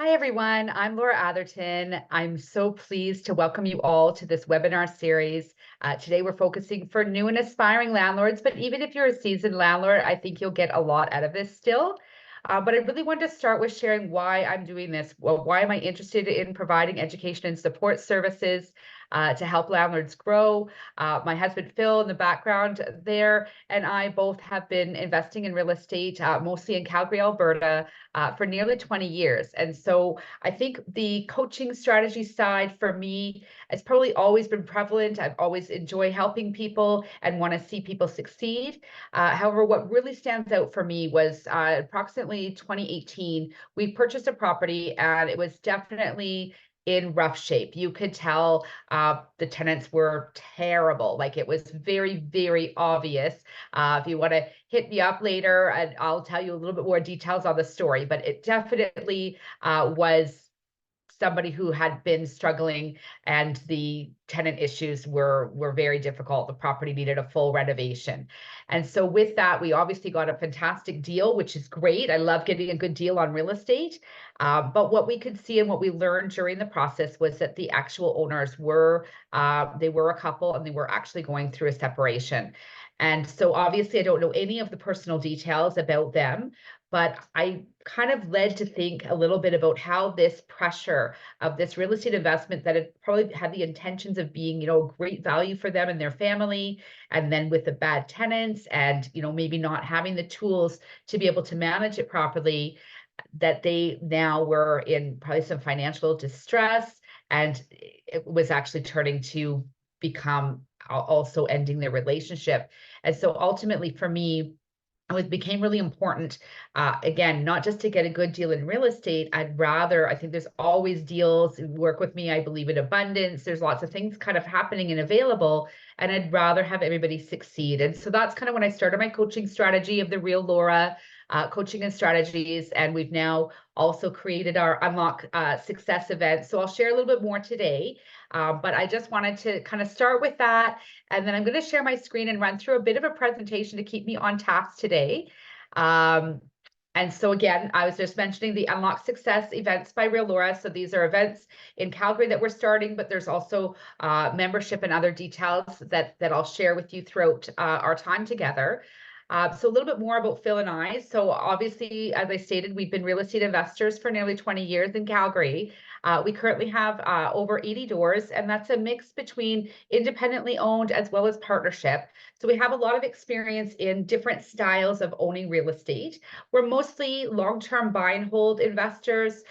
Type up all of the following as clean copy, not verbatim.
Hi, everyone. I'm Laura Atherton. I'm so pleased to welcome you all to this webinar series. Today, we're focusing for new and aspiring landlords, but even if you're a seasoned landlord, I think you'll get a lot out of this still. But I really wanted to start with sharing why I'm doing this. Well, why am I interested in providing education and support services to help landlords grow? My husband, Phil, in the background there, and I both have been investing in real estate, mostly in Calgary, Alberta, for nearly 20 years. And so I think the coaching strategy side for me has probably always been prevalent. I've always enjoyed helping people and want to see people succeed. However, what really stands out for me was approximately 2018, we purchased a property and it was definitely in rough shape. You could tell the tenants were terrible. Like it was very, very obvious. If you want to hit me up later, and I'll tell you a little bit more details on the story, but it definitely was somebody who had been struggling, and the tenant issues were very difficult. The property needed a full renovation. And so with that, we obviously got a fantastic deal, which is great. I love getting a good deal on real estate. But what we could see and what we learned during the process was that the actual owners were, they were a couple and they were actually going through a separation. And so obviously I don't know any of the personal details about them, but I kind of led to think a little bit about how this pressure of this real estate investment that had probably had the intentions of being, great value for them and their family, and then with the bad tenants and, maybe not having the tools to be able to manage it properly, that they now were in probably some financial distress, and it was actually turning to become also ending their relationship. And so ultimately for me, it became really important, again, not just to get a good deal in real estate. I think there's always deals. Work with me, I believe in abundance. There's lots of things kind of happening and available, and I'd rather have everybody succeed. And so that's kind of when I started my coaching strategy of the Real Laura coaching and strategies. And we've now also created our Unlock Success event. So I'll share a little bit more today. But I just wanted to kind of start with that. And then I'm going to share my screen and run through a bit of a presentation to keep me on task today. And so again, I was just mentioning the Unlock Success events by Real Laura. So these are events in Calgary that we're starting, but there's also membership and other details that I'll share with you throughout our time together. So a little bit more about Phil and I. So obviously, as I stated, we've been real estate investors for nearly 20 years in Calgary. We currently have over 80 doors, and that's a mix between independently owned as well as partnership. So we have a lot of experience in different styles of owning real estate. We're mostly long-term buy and hold investors.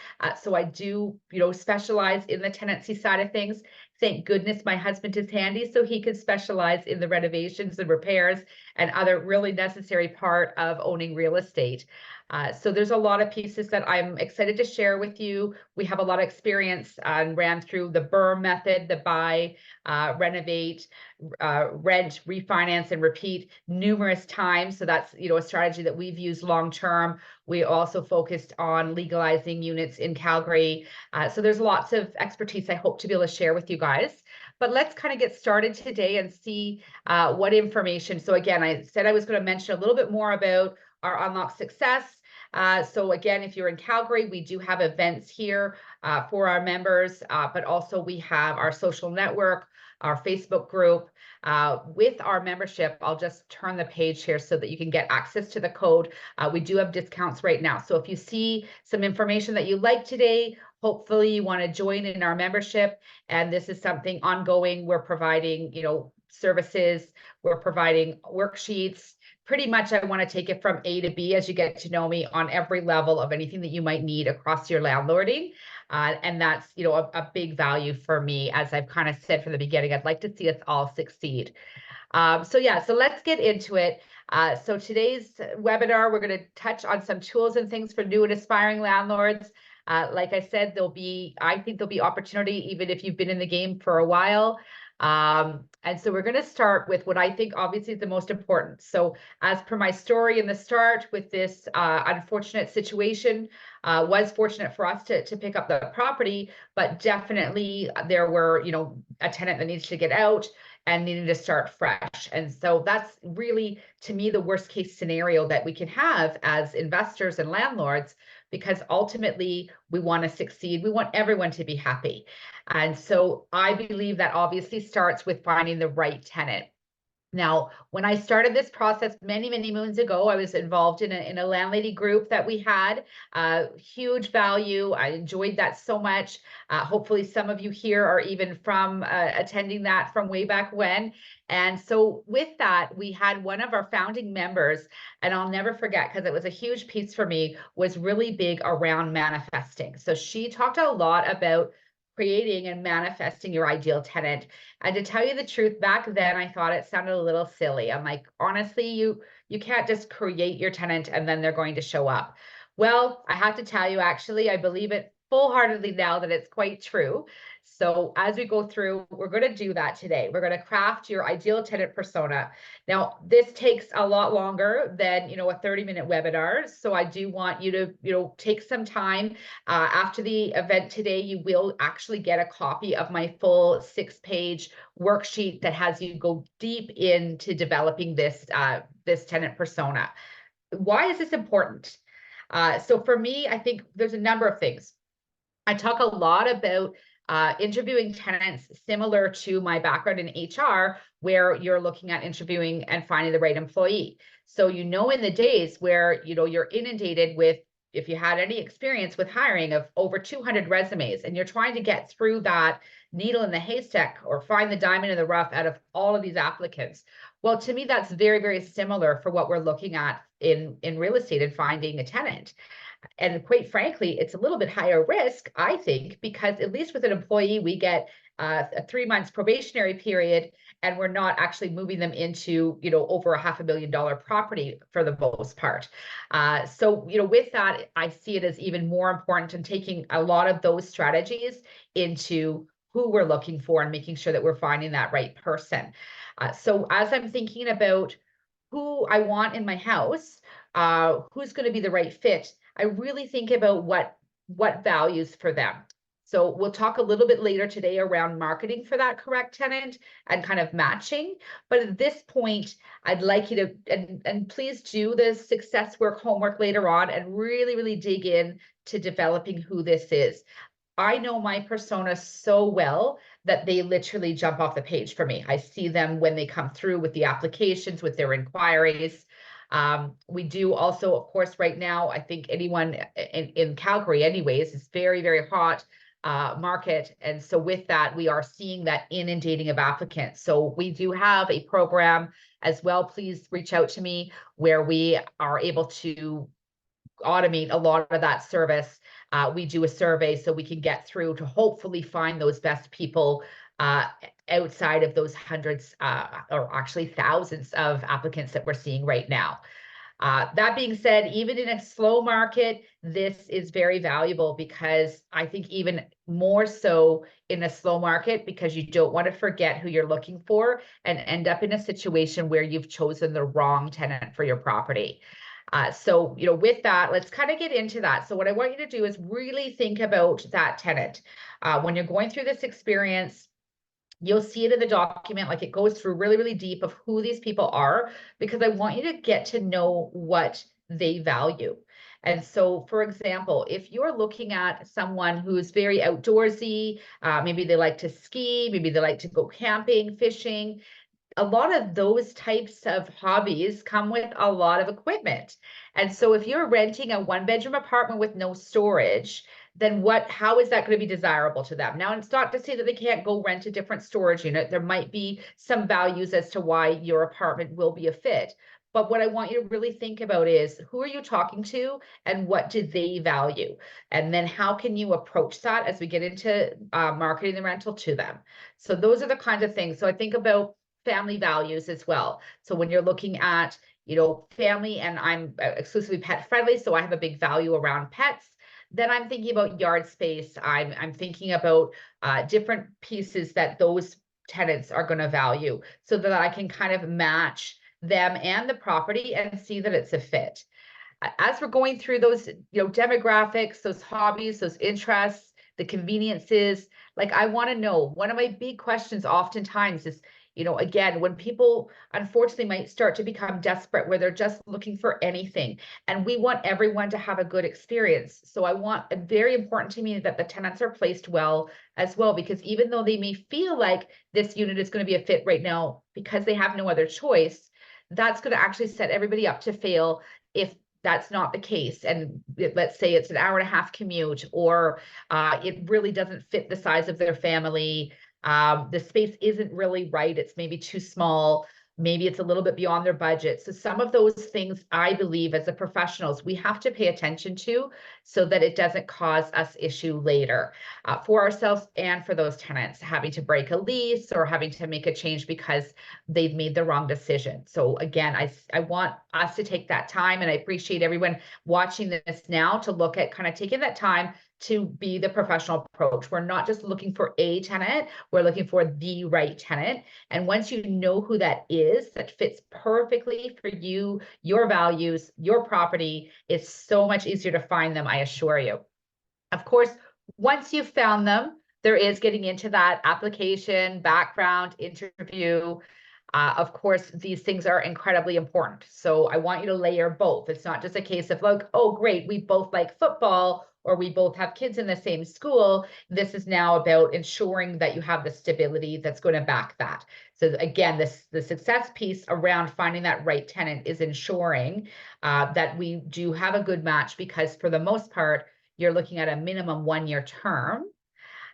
So I do, specialize in the tenancy side of things. Thank goodness my husband is handy, so he can specialize in the renovations and repairs and other really necessary part of owning real estate. So there's a lot of pieces that I'm excited to share with you. We have a lot of experience and ran through the BRRRR method, the buy, renovate, rent, refinance, and repeat numerous times. So that's, a strategy that we've used long-term. We also focused on legalizing units in Calgary. So there's lots of expertise I hope to be able to share with you guys. But let's kind of get started today and see what information. So again, I said I was going to mention a little bit more about our Unlock Success. So again, if you're in Calgary, we do have events here for our members, but also we have our social network, our Facebook group. With our membership, I'll just turn the page here so that you can get access to the code. We do have discounts right now. So if you see some information that you like today, hopefully you want to join in our membership. And this is something ongoing. We're providing, services. We're providing worksheets. Pretty much I want to take it from A to B as you get to know me on every level of anything that you might need across your landlording. And that's, a big value for me. As I've kind of said from the beginning, I'd like to see us all succeed. So let's get into it. So today's webinar, we're going to touch on some tools and things for new and aspiring landlords. Like I said, I think there'll be opportunity even if you've been in the game for a while. And so we're going to start with what I think obviously is the most important. So as per my story in the start with this unfortunate situation, was fortunate for us to pick up the property, but definitely there were, a tenant that needs to get out. and needing to start fresh. And so that's really, to me, the worst case scenario that we can have as investors and landlords, because ultimately we want to succeed. We want everyone to be happy. And so I believe that obviously starts with finding the right tenant. Now, when I started this process many, many moons ago, I was involved in a landlady group that we had. Huge value. I enjoyed that so much. Hopefully, some of you here are even from attending that from way back when. And so, with that, we had one of our founding members, and I'll never forget because it was a huge piece for me, was really big around manifesting. So, she talked a lot about creating and manifesting your ideal tenant. And to tell you the truth, back then I thought it sounded a little silly. I'm like, honestly, you can't just create your tenant and then they're going to show up. Well, I have to tell you, actually, I believe it full-heartedly now that it's quite true. So as we go through, we're going to do that today. We're going to craft your ideal tenant persona. Now, this takes a lot longer than, a 30-minute webinar. So I do want you to, take some time. After the event today, you will actually get a copy of my full 6-page worksheet that has you go deep into developing this tenant persona. Why is this important? So for me, I think there's a number of things. I talk a lot about interviewing tenants similar to my background in HR, where you're looking at interviewing and finding the right employee. So, in the days where, you're inundated with, if you had any experience with hiring of over 200 resumes, and you're trying to get through that needle in the haystack or find the diamond in the rough out of all of these applicants. Well, to me, that's very, very similar for what we're looking at in real estate and finding a tenant. And quite frankly, it's a little bit higher risk, I think, because at least with an employee, we get a 3 months probationary period, and we're not actually moving them into, over $500,000 property for the most part. So, with that, I see it as even more important in taking a lot of those strategies into who we're looking for and making sure that we're finding that right person. So as I'm thinking about who I want in my house, who's going to be the right fit, I really think about what values for them. So we'll talk a little bit later today around marketing for that correct tenant and kind of matching. But at this point, I'd like you to, and please do the success work homework later on and really, really dig in to developing who this is. I know my persona so well that they literally jump off the page for me. I see them when they come through with the applications, with their inquiries. We do also, of course, right now, I think anyone in Calgary anyways, is very, very hot market. And so with that, we are seeing that inundating of applicants. So we do have a program as well. Please reach out to me where we are able to automate a lot of that service. We do a survey so we can get through to hopefully find those best people outside of those hundreds or actually thousands of applicants that we're seeing right now. That being said, even in a slow market, this is very valuable because I think even more so in a slow market, because you don't want to forget who you're looking for and end up in a situation where you've chosen the wrong tenant for your property. So, with that, let's kind of get into that. So what I want you to do is really think about that tenant. When you're going through this experience, you'll see it in the document, like it goes through really, really deep of who these people are, because I want you to get to know what they value. And so, for example, if you're looking at someone who's very outdoorsy, maybe they like to ski, maybe they like to go camping, fishing, a lot of those types of hobbies come with a lot of equipment. And so if you're renting a 1-bedroom apartment with no storage, then how is that going to be desirable to them? Now, it's not to say that they can't go rent a different storage unit. There might be some values as to why your apartment will be a fit. But what I want you to really think about is, who are you talking to and what do they value? And then how can you approach that as we get into marketing the rental to them? So those are the kinds of things. So I think about family values as well. So when you're looking at, family, and I'm exclusively pet friendly, so I have a big value around pets, then I'm thinking about yard space. I'm thinking about different pieces that those tenants are going to value so that I can kind of match them and the property and see that it's a fit. As we're going through those, demographics, those hobbies, those interests, the conveniences, like I want to know, one of my big questions oftentimes You know, again, when people unfortunately might start to become desperate where they're just looking for anything, and we want everyone to have a good experience. So I want, very important to me that the tenants are placed well as well, because even though they may feel like this unit is going to be a fit right now because they have no other choice, that's going to actually set everybody up to fail if that's not the case. And let's say it's an hour and a half commute, or it really doesn't fit the size of their family. The space isn't really right. It's maybe too small. Maybe it's a little bit beyond their budget. So some of those things, I believe, as the professionals, we have to pay attention to so that it doesn't cause us issue later for ourselves and for those tenants having to break a lease or having to make a change because they've made the wrong decision. So again, I want us to take that time, and I appreciate everyone watching this now to look at kind of taking that time to be the professional approach. We're not just looking for a tenant, we're looking for the right tenant. And once you know who that is, that fits perfectly for you, your values, your property, it's so much easier to find them, I assure you. Of course, once you've found them, there is getting into that application, background, interview. Of course, these things are incredibly important. So I want you to layer both. It's not just a case of like, oh, great, we both like football, or we both have kids in the same school. This is now about ensuring that you have the stability that's going to back that. So again, the success piece around finding that right tenant is ensuring that we do have a good match, because for the most part, you're looking at a minimum 1-year term,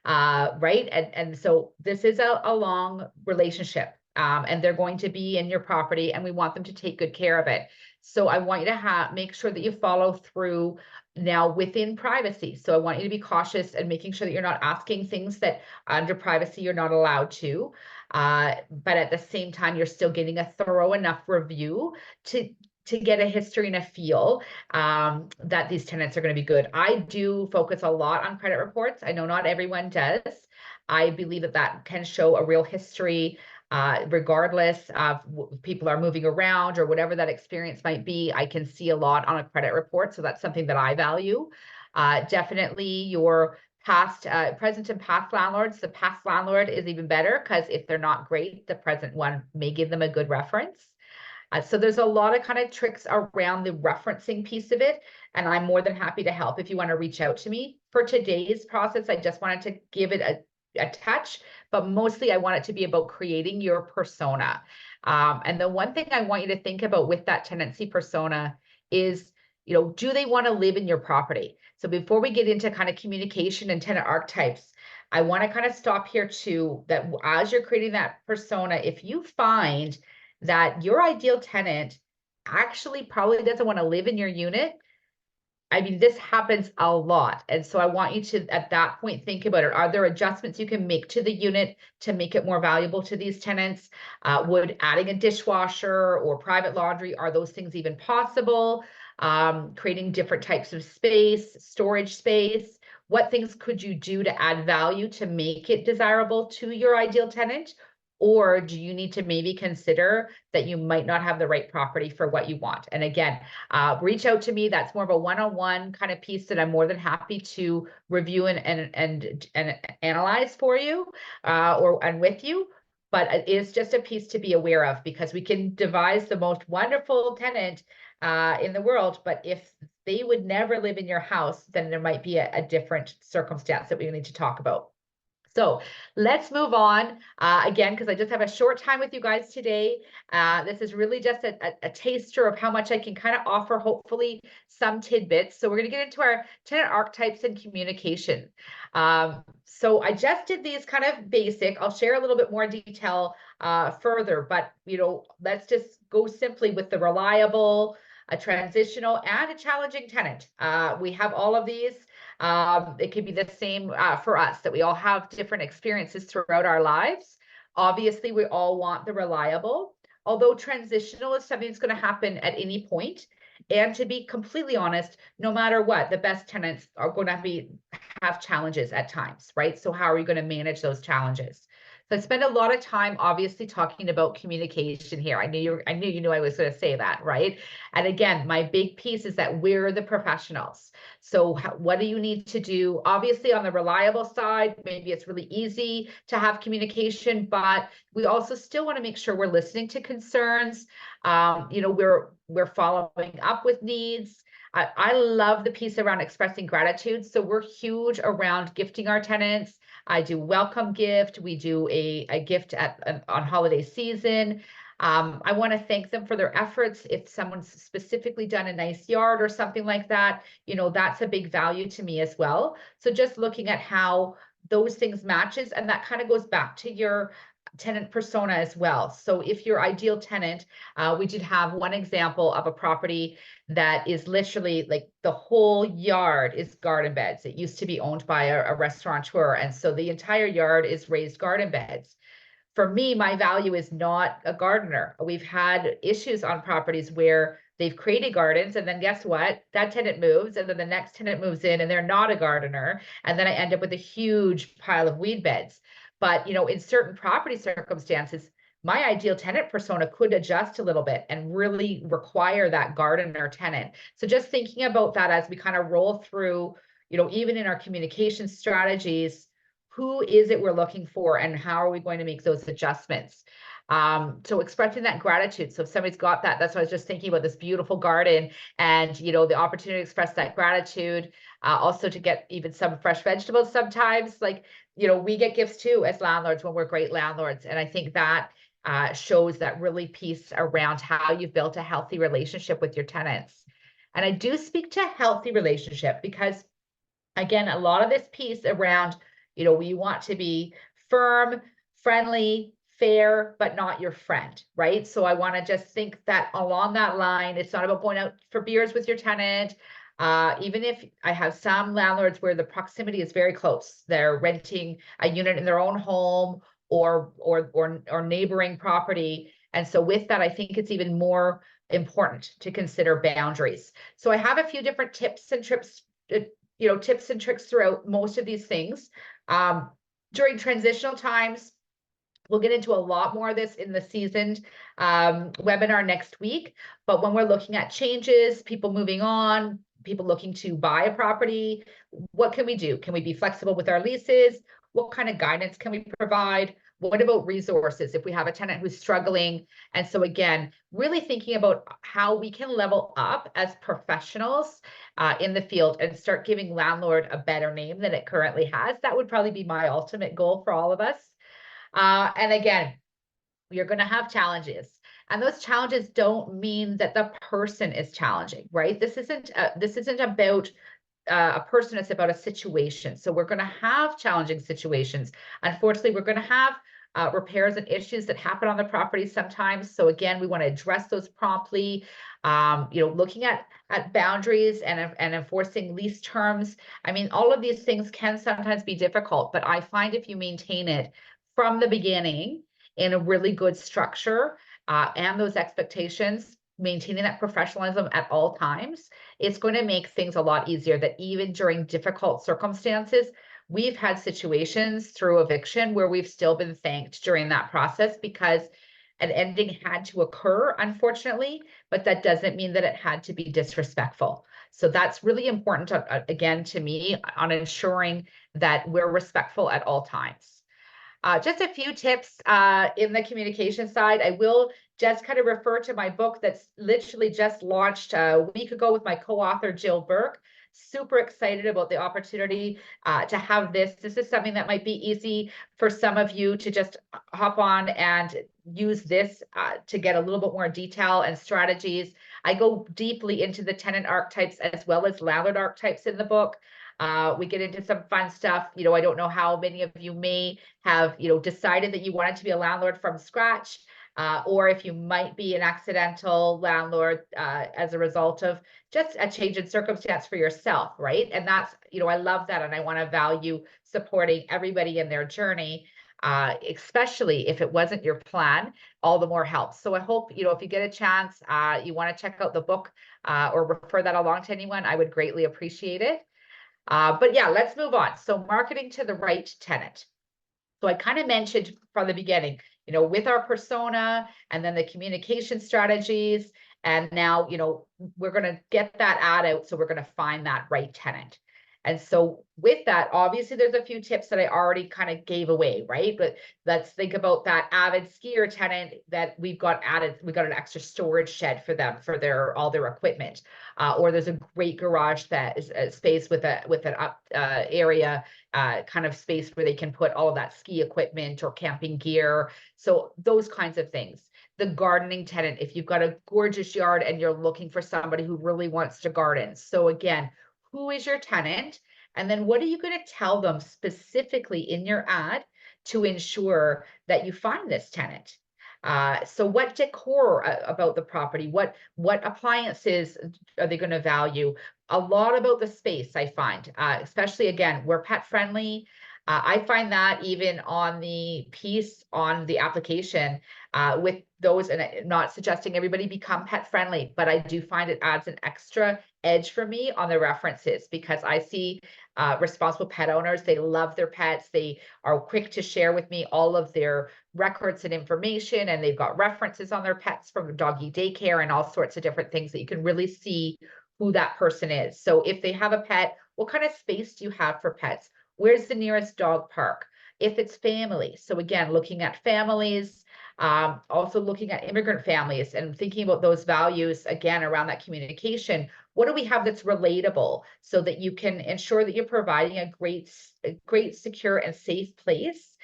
right? And so this is a long relationship, and they're going to be in your property, and we want them to take good care of it. So I want you to make sure that you follow through now within privacy. So I want you to be cautious and making sure that you're not asking things that under privacy you're not allowed to. But at the same time, you're still getting a thorough enough review to get a history and a feel that these tenants are going to be good. I do focus a lot on credit reports. I know not everyone does. I believe that that can show a real history, regardless of people are moving around or whatever that experience might be. I can see a lot on a credit report. So that's something that I value. Definitely your past, present and past landlords. The past landlord is even better, because if they're not great, the present one may give them a good reference. So there's a lot of kind of tricks around the referencing piece of it, and I'm more than happy to help if you want to reach out to me. For today's process, I just wanted to give it a touch, but mostly I want it to be about creating your persona. And the one thing I want you to think about with that tenancy persona is, you know, do they want to live in your property? So before we get into kind of communication and tenant archetypes, I want to kind of stop here too, that as you're creating that persona, if you find that your ideal tenant actually probably doesn't want to live in your unit, I mean, this happens a lot. And so I want you to, at that point, think about it. Are there adjustments you can make to the unit to make it more valuable to these tenants? Would adding a dishwasher or private laundry, are those things even possible? Creating different types of space, storage space. What things could you do to add value to make it desirable to your ideal tenant? Or do you need to maybe consider that you might not have the right property for what you want? And again, reach out to me. That's more of a one-on-one kind of piece that I'm more than happy to review and analyze for you, and with you. But it is just a piece to be aware of, because we can devise the most wonderful tenant in the world, but if they would never live in your house, then there might be a different circumstance that we need to talk about. So let's move on again, because I just have a short time with you guys today. This is really just a taster of how much I can kind of offer, hopefully some tidbits. So we're going to get into our tenant archetypes and communication. So I just did these kind of basic. I'll share a little bit more detail further, but you know, let's just go simply with the reliable, a transitional, and a challenging tenant. We have all of these. It could be the same for us, that we all have different experiences throughout our lives. Obviously, we all want the reliable, although transitional is something that's going to happen at any point. And to be completely honest, no matter what, the best tenants are going to have challenges at times, right? So how are you going to manage those challenges? So I spend a lot of time obviously talking about communication here. I knew you knew I was going to say that, right? And again, my big piece is that we're the professionals. So what do you need to do? Obviously on the reliable side, maybe it's really easy to have communication, but we also still want to make sure we're listening to concerns. We're following up with needs. I love the piece around expressing gratitude. So we're huge around gifting our tenants. I do welcome gift. We do a gift on holiday season. I want to thank them for their efforts. If someone's specifically done a nice yard or something like that, that's a big value to me as well. So just looking at how those things matches, and that kind of goes back to your tenant persona as well. So if your ideal tenant, we did have one example of a property that is literally like the whole yard is garden beds. It used to be owned by a restaurateur. And so the entire yard is raised garden beds. For me, my value is not a gardener. We've had issues on properties where they've created gardens, and then guess what? That tenant moves, and then the next tenant moves in, and they're not a gardener. And then I end up with a huge pile of weed beds. But in certain property circumstances, my ideal tenant persona could adjust a little bit and really require that gardener tenant. So just thinking about that as we kind of roll through, even in our communication strategies, who is it we're looking for and how are we going to make those adjustments? So expressing that gratitude. So if somebody's got that, that's what I was just thinking about, this beautiful garden and, the opportunity to express that gratitude, also to get even some fresh vegetables sometimes, like, we get gifts too as landlords when we're great landlords. And I think that shows that really piece around how you've built a healthy relationship with your tenants. And I do speak to healthy relationship because, again, a lot of this piece around, we want to be firm, friendly, fair, but not your friend, right? So I want to just think that along that line, it's not about going out for beers with your tenant. Even if I have some landlords where the proximity is very close, they're renting a unit in their own home or neighboring property. And so with that, I think it's even more important to consider boundaries. So I have a few different tips and tricks throughout most of these things. During transitional times, we'll get into a lot more of this in the seasoned webinar next week. But when we're looking at changes, people moving on, people looking to buy a property, what can we do? Can we be flexible with our leases? What kind of guidance can we provide? What about resources if we have a tenant who's struggling? And so again, really thinking about how we can level up as professionals in the field and start giving landlord a better name than it currently has. That would probably be my ultimate goal for all of us. And again, you're going to have challenges. And those challenges don't mean that the person is challenging, right? This isn't about a person, it's about a situation. So we're going to have challenging situations. Unfortunately, we're going to have repairs and issues that happen on the property sometimes. So again, we want to address those promptly. Looking at boundaries and enforcing lease terms. I mean, all of these things can sometimes be difficult, but I find if you maintain it from the beginning in a really good structure and those expectations, maintaining that professionalism at all times, it's going to make things a lot easier. That even during difficult circumstances, we've had situations through eviction where we've still been thanked during that process because an ending had to occur, unfortunately, but that doesn't mean that it had to be disrespectful. So that's really important, again, to me on ensuring that we're respectful at all times. Just a few tips in the communication side. I will just kind of refer to my book that's literally just launched a week ago with my co-author, Jill Burke. Super excited about the opportunity to have this. This is something that might be easy for some of you to just hop on and use this to get a little bit more detail and strategies. I go deeply into the tenant archetypes as well as landlord archetypes in the book. We get into some fun stuff. I don't know how many of you may have, decided that you wanted to be a landlord from scratch, or if you might be an accidental landlord as a result of just a change in circumstance for yourself, right? And that's, I love that. And I want to value supporting everybody in their journey, especially if it wasn't your plan, all the more helps. So I hope, if you get a chance, you want to check out the book or refer that along to anyone, I would greatly appreciate it. But yeah, let's move on. So marketing to the right tenant. So I kind of mentioned from the beginning, with our persona and then the communication strategies. And now, we're going to get that ad out. So we're going to find that right tenant. And so with that, obviously there's a few tips that I already kind of gave away, right? But let's think about that avid skier tenant that we've got added. We got an extra storage shed for them for all their equipment. Or there's a great garage that is a space with an up area kind of space where they can put all of that ski equipment or camping gear. So those kinds of things. The gardening tenant, if you've got a gorgeous yard and you're looking for somebody who really wants to garden. So again, who is your tenant? And then what are you going to tell them specifically in your ad to ensure that you find this tenant? So what decor about the property? What appliances are they going to value? A lot about the space, I find, especially again, we're pet friendly. I find that even on the piece on the application with those, and I'm not suggesting everybody become pet friendly, but I do find it adds an extra edge for me on the references because I see responsible pet owners. They love their pets. They are quick to share with me all of their records and information, and they've got references on their pets from doggy daycare and all sorts of different things that you can really see who that person is. So if they have a pet, what kind of space do you have for pets? Where's the nearest dog park? If it's family. So again, looking at families, also looking at immigrant families and thinking about those values, again, around that communication. What do we have that's relatable so that you can ensure that you're providing a great, secure and safe place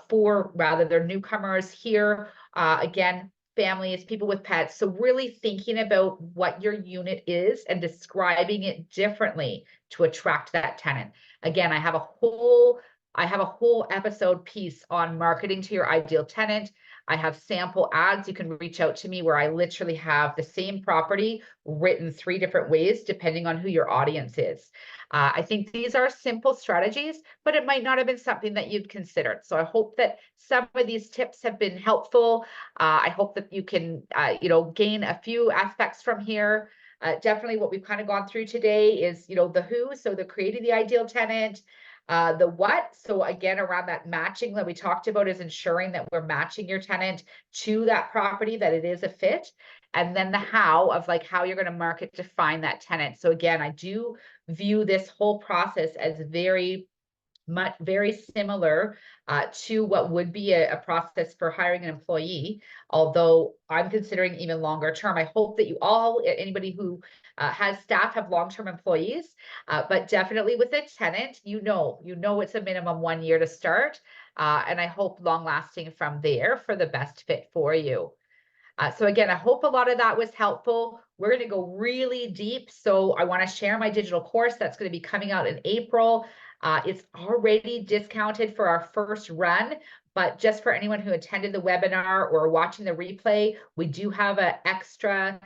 for rather they're newcomers here. Again, families, people with pets. So really thinking about what your unit is and describing it differently to attract that tenant. Again, I have a whole episode piece on marketing to your ideal tenant. I have sample ads. You can reach out to me where I literally have the same property written 3 different ways, depending on who your audience is. I think these are simple strategies, but it might not have been something that you'd considered. So I hope that some of these tips have been helpful. I hope that you can, gain a few aspects from here. Definitely what we've kind of gone through today is, the who, so the creating the ideal tenant, the what, so again, around that matching that we talked about is ensuring that we're matching your tenant to that property, that it is a fit. And then the how of like how you're going to market to find that tenant. So again, I do view this whole process as very similar to what would be a process for hiring an employee, although I'm considering even longer term. I hope that you all, anybody who has staff, have long-term employees, but definitely with a tenant, it's a minimum 1 year to start, and I hope long-lasting from there for the best fit for you. So again, I hope a lot of that was helpful. We're going to go really deep. So I want to share my digital course that's going to be coming out in April. It's already discounted for our first run, but just for anyone who attended the webinar or watching the replay, we do have an extra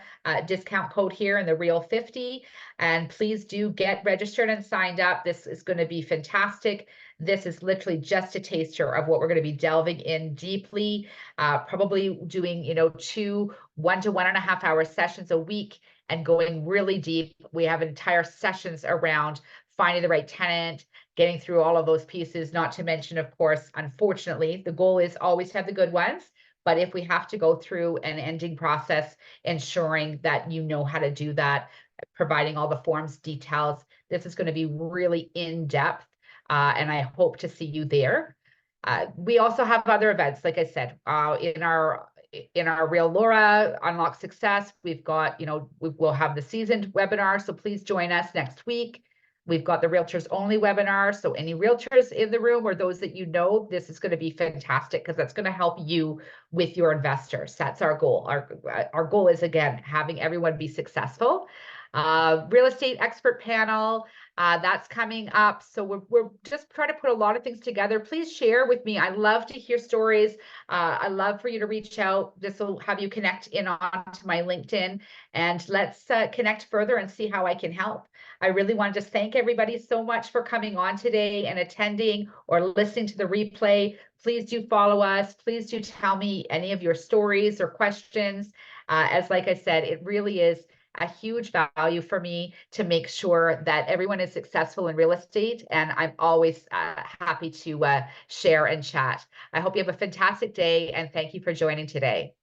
discount code here in the Real 50. And please do get registered and signed up. This is going to be fantastic. This is literally just a taster of what we're going to be delving in deeply, probably doing, 2 1 to 1.5 hour sessions a week and going really deep. We have entire sessions around finding the right tenant, getting through all of those pieces, not to mention, of course, unfortunately, the goal is always to have the good ones. But if we have to go through an ending process, ensuring that you know how to do that, providing all the forms, details, this is going to be really in depth. And I hope to see you there. We also have other events, like I said, in our Real Laura Unlock Success. We've got, we'll have the seasoned webinar. So please join us next week. We've got the Realtors Only webinar. So any realtors in the room or those that this is going to be fantastic because that's going to help you with your investors. That's our goal. Our goal is, again, having everyone be successful. Real estate expert panel, that's coming up. So we're just trying to put a lot of things together. Please share with me. I love to hear stories. I love for you to reach out. This will have you connect in onto my LinkedIn, and let's connect further and see how I can help. I really want to just thank everybody so much for coming on today and attending or listening to the replay. Please do follow us. Please do tell me any of your stories or questions. As like I said, it really is a huge value for me to make sure that everyone is successful in real estate. And I'm always happy to share and chat. I hope you have a fantastic day, and thank you for joining today.